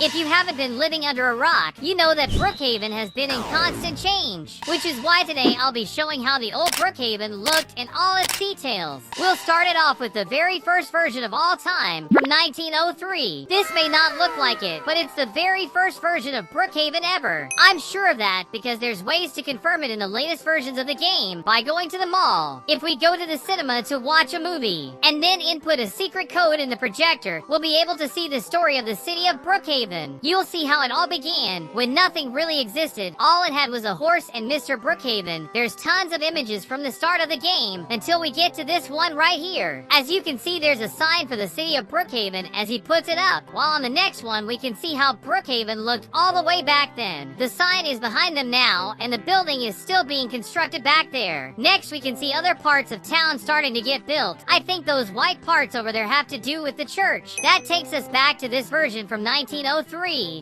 If you haven't been living under a rock, you know that Brookhaven has been in constant change, which is why today I'll be showing how the old Brookhaven looked in all its details. We'll start it off with the very first version of all time, from 1903. This may not look like it, but it's the very first version of Brookhaven ever. I'm sure of that because there's ways to confirm it in the latest versions of the game by going to the mall. If we go to the cinema to watch a movie, and then input a secret code in the projector, we'll be able to see the story of the city of Brookhaven. You'll see how it all began when nothing really existed. All it had was a horse and Mr. Brookhaven. There's tons of images from the start of the game until we get to this one right here. As you can see, there's a sign for the city of Brookhaven as he puts it up, while on the next one we can see how Brookhaven looked all the way back then. The sign is behind them now, and the building is still being constructed back there. Next we can see other parts of town starting to get built. I think those white parts over there have to do with the church. That takes us back to this version from 1903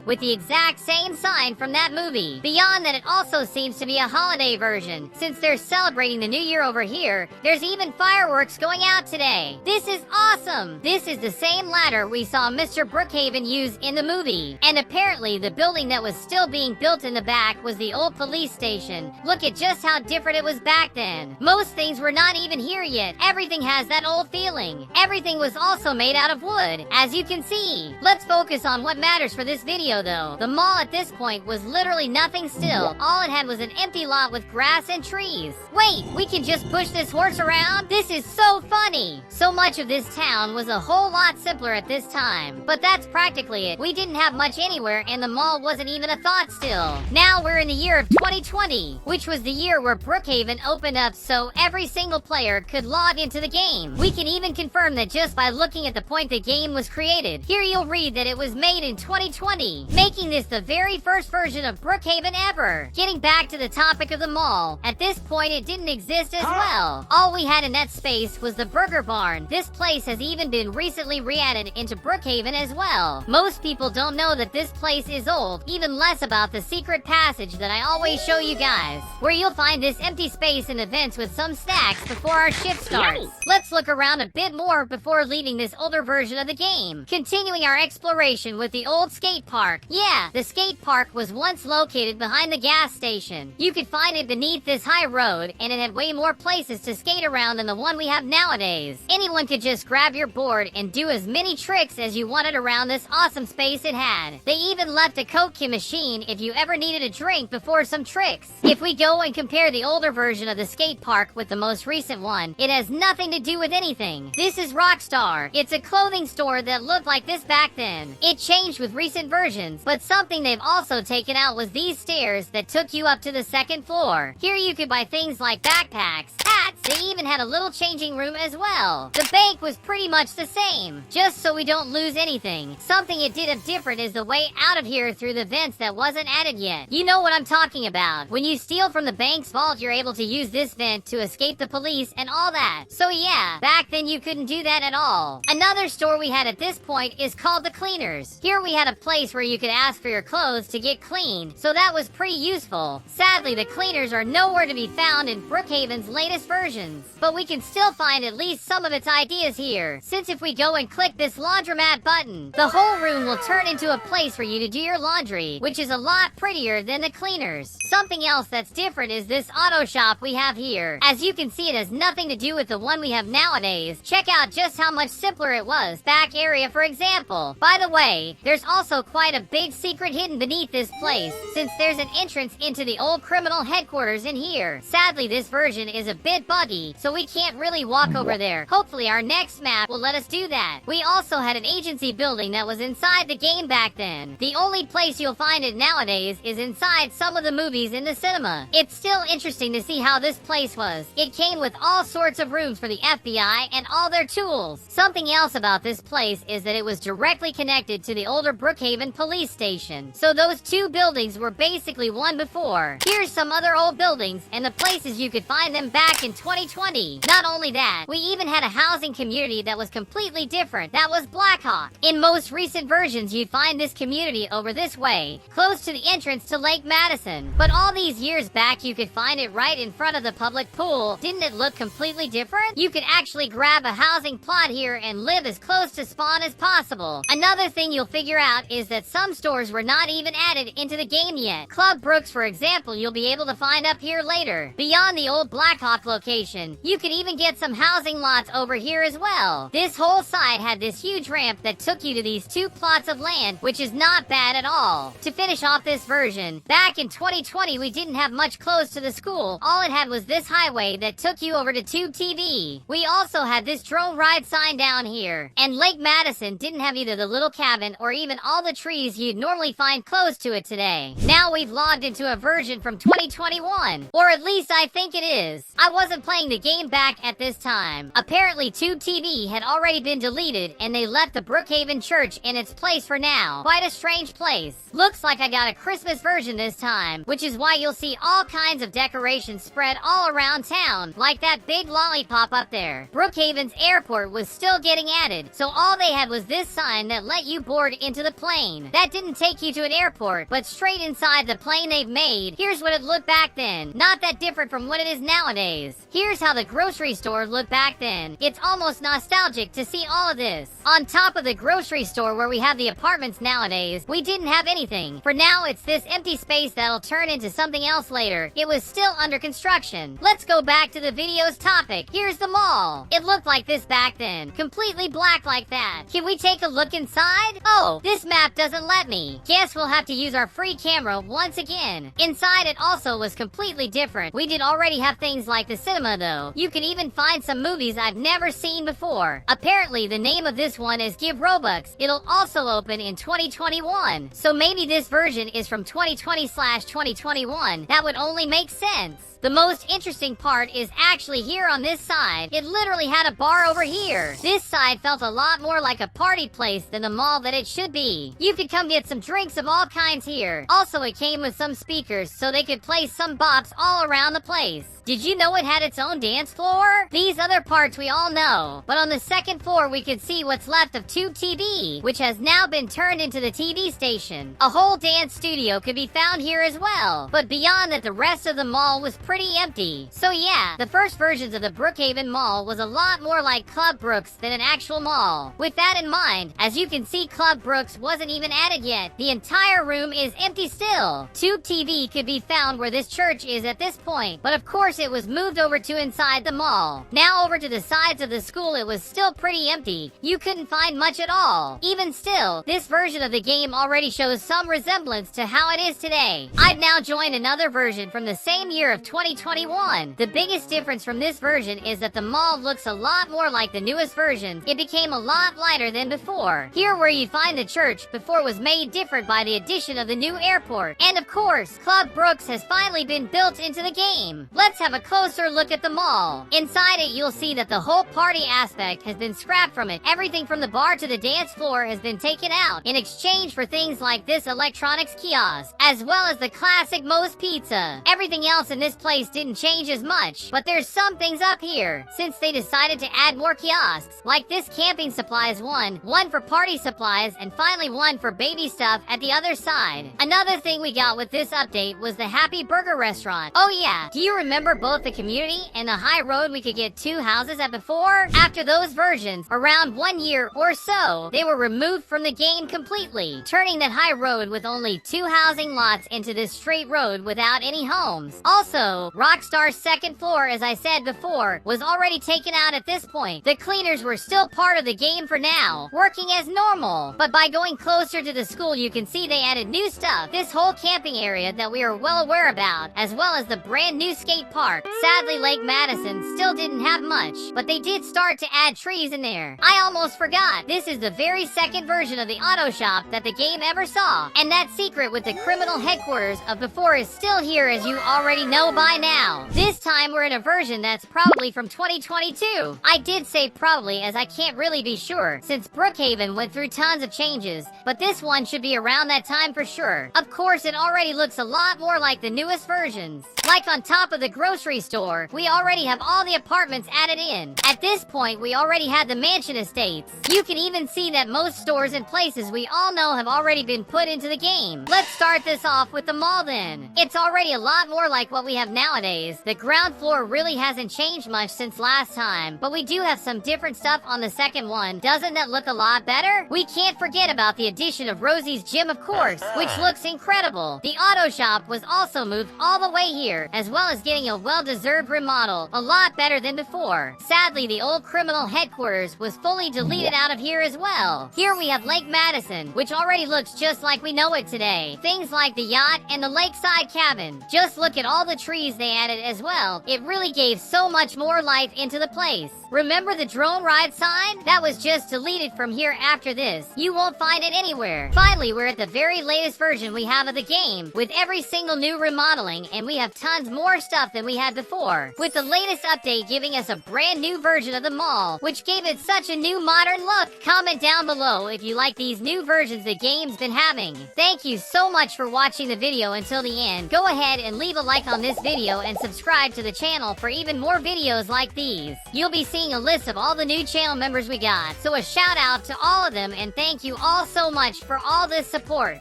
with the exact same sign from that movie. Beyond that, it also seems to be a holiday version. Since they're celebrating the new year over here, there's even fireworks going out today. This is awesome! This is the same ladder we saw Mr. Brookhaven use in the movie. And apparently the building that was still being built in the back was the old police station. Look at just how different it was back then. Most things were not even here yet. Everything has that old feeling. Everything was also made out of wood, as you can see. Let's focus on what matters for this video though. The mall at this point was literally nothing still. All it had was an empty lot with grass and trees. Wait, we can just push this horse around? This is so funny! So much of this town was a whole lot simpler at this time. But that's practically it. We didn't have much anywhere and the mall wasn't even a thought still. Now we're in the year of 2020, which was the year where Brookhaven opened up so every single player could log into the game. We can even confirm that just by looking at the point the game was created. Here you'll read that it was made in 2020, making this the very first version of Brookhaven ever. Getting back to the topic of the mall, at this point it didn't exist as well. All we had in that space was the Burger Barn. This place has even been recently re-added into Brookhaven as well. Most people don't know that this place is old, even less about the secret passage that I always show you guys, where you'll find this empty space in the vents with some snacks before our shift starts. Yummy. Let's look around a bit more before leaving this older version of the game. Continuing our exploration with the old skate park. Yeah, the skate park was once located behind the gas station. You could find it beneath this high road, and it had way more places to skate around than the one we have nowadays. Anyone could just grab your board and do as many tricks as you wanted around this awesome space it had. They even left a Coke machine if you ever needed a drink before some tricks. If we go and compare the older version of the skate park with the most recent one, it has nothing to do with anything. This is Rockstar. It's a clothing store that looked like this back then. It changed with recent versions, but something they've also taken out was these stairs that took you up to the second floor. Here you could buy things like backpacks, hats. They even had a little changing room as well. The bank was pretty much the same, just so we don't lose anything. Something it did of different is the way out of here through the vents that wasn't added yet. You know what I'm talking about. When you steal from the bank's vault, you're able to use this vent to escape the police and all that. So yeah, back then you couldn't do that at all. Another store we had at this point is called the Cleaners. Here we had a place where you could ask for your clothes to get cleaned, so that was pretty useful. Sadly, the Cleaners are nowhere to be found in Brookhaven's latest versions, but we can still find at least some of its ideas here, since if we go and click this laundromat button, the whole room will turn into a place for you to do your laundry, which is a lot prettier than the Cleaners. Something else that's different is this auto shop we have here. As you can see, it has nothing to do with the one we have nowadays. Check out just how much simpler it was. Back area, for example. By the way, there's also quite a big secret hidden beneath this place, since there's an entrance into the old criminal headquarters in here. Sadly, this version is a bit buggy, so we can't really walk over there. Hopefully our next map will let us do that. We also had an agency building that was inside the game back then. The only place you'll find it nowadays is inside some of the movies in the cinema. It's still interesting to see how this place was. It came with all sorts of rooms for the FBI and all their tools. Something else about this place is that it was directly connected to the older Brookhaven police station. So those two buildings were basically one before. Here's some other old buildings and the places you could find them back in 2020. Not only that, we even had a housing community that was completely different. That was Blackhawk. In most recent versions, you'd find this community over this way, close to the entrance to Lake Madison. But all these years back, you could find it right in front of the public pool. Didn't it look completely different? You could actually grab a housing plot here and live as close to spawn as possible. Another thing you'll figure out about is that some stores were not even added into the game yet. Club Brooks, for example, you'll be able to find up here later. Beyond the old Blackhawk location, you could even get some housing lots over here as well. This whole side had this huge ramp that took you to these 2 plots of land, which is not bad at all. To finish off this version, back in 2020 we didn't have much close to the school. All it had was this highway that took you over to Tube TV. We also had this drone ride sign down here. And Lake Madison didn't have either the little cabin or even all the trees you'd normally find close to it today. Now we've logged into a version from 2021. Or at least I think it is. I wasn't playing the game back at this time. Apparently Tube TV had already been deleted and they left the Brookhaven Church in its place for now. Quite a strange place. Looks like I got a Christmas version this time, which is why you'll see all kinds of decorations spread all around town, like that big lollipop up there. Brookhaven's airport was still getting added, so all they had was this sign that let you board into the plane. That didn't take you to an airport, but straight inside the plane they've made. Here's what it looked back then. Not that different from what it is nowadays. Here's how the grocery store looked back then. It's almost nostalgic to see all of this. On top of the grocery store where we have the apartments nowadays, we didn't have anything. For now, it's this empty space that'll turn into something else later. It was still under construction. Let's go back to the video's topic. Here's the mall. It looked like this back then. Completely black like that. Can we take a look inside? Oh, this map doesn't let me. Guess we'll have to use our free camera once again. Inside it also was completely different. We did already have things like the cinema though. You can even find some movies I've never seen before. Apparently the name of this one is Give Robux. It'll also open in 2021. So maybe this version is from 2020/2021. That would only make sense. The most interesting part is actually here on this side. It literally had a bar over here. This side felt a lot more like a party place than the mall that it should be. You could come get some drinks of all kinds here. Also, it came with some speakers so they could play some bops all around the place. Did you know it had its own dance floor? These other parts we all know. But on the second floor we could see what's left of Tube TV, which has now been turned into the TV station. A whole dance studio could be found here as well. But beyond that, the rest of the mall was pretty empty. So yeah, the first versions of the Brookhaven Mall was a lot more like Club Brooks than an actual mall. With that in mind, as you can see, Club Brooks wasn't even added yet. The entire room is empty still. Tube TV could be found where this church is at this point, but of course it was moved over to inside the mall. Now over to the sides of the school, it was still pretty empty. You couldn't find much at all. Even still, this version of the game already shows some resemblance to how it is today. I've now joined another version from the same year of 2021. The biggest difference from this version is that the mall looks a lot more like the newest version. It became a lot lighter than before. Here where you find the church before was made different by the addition of the new airport. And of course, Club Brooks has finally been built into the game. Let's have a closer look at the mall. Inside it, you'll see that the whole party aspect has been scrapped from it. Everything from the bar to the dance floor has been taken out in exchange for things like this electronics kiosk, as well as the classic Moe's Pizza. Everything else in this place didn't change as much, but there's some things up here, since they decided to add more kiosks, like this camping supplies one for party supplies, and finally one for baby stuff at the other side. Another thing we got with this update was the Happy Burger restaurant. Oh yeah, do you remember both the community and the high road we could get 2 houses at before? After those versions, around 1 year or so, they were removed from the game completely, turning that high road with only 2 housing lots into this straight road without any homes. Also, Rockstar's second floor, as I said before, was already taken out at this point. The cleaners were still part of the game for now, working as normal. But by going closer to the school, you can see they added new stuff. This whole camping area that we are well aware about, as well as the brand new skate park. Sadly, Lake Madison still didn't have much, but they did start to add trees in there. I almost forgot, this is the very second version of the auto shop that the game ever saw. And that secret with the criminal headquarters of before is still here, as you already know by now. This time we're in a version that's probably from 2022. I did say probably, as I can't really be sure, since Brookhaven went through tons of changes, but this one should be around that time for sure. Of course, it already looks a lot more like the newest versions. Like on top of the grocery store, we already have all the apartments added in. At this point, we already had the mansion estates. You can even see that most stores and places we all know have already been put into the game. Let's start this off with the mall then. It's already a lot more like what we have nowadays. The ground floor really hasn't changed much since last time, but we do have some different stuff on the second one. Doesn't that look a lot better? We can't forget about the addition of Rosie's gym, of course, which looks incredible. The auto shop was also moved all the way here, as well as getting a well-deserved remodel, a lot better than before. Sadly, the old criminal headquarters was fully deleted out of here as well. Here we have Lake Madison, which already looks just like we know it today. Things like the yacht and the lakeside cabin. Just look at all the trees they added as well. It really gave so much more life into the place. Remember the drone ride sign? That was just deleted from here after this. You won't find it anywhere. Finally, we're at the very latest version we have of the game, with every single new remodeling, and we have tons more stuff than we had before, with the latest update giving us a brand new version of the mall, which gave it such a new modern look. Comment down below if you like these new versions the game's been having. Thank you so much for watching the video until the end. Go ahead and leave a like on this video and subscribe to the channel for even more videos like these. You'll be seeing a list of all the new channel members we got, so a shout out to all of them, and thank you all so much for all this support.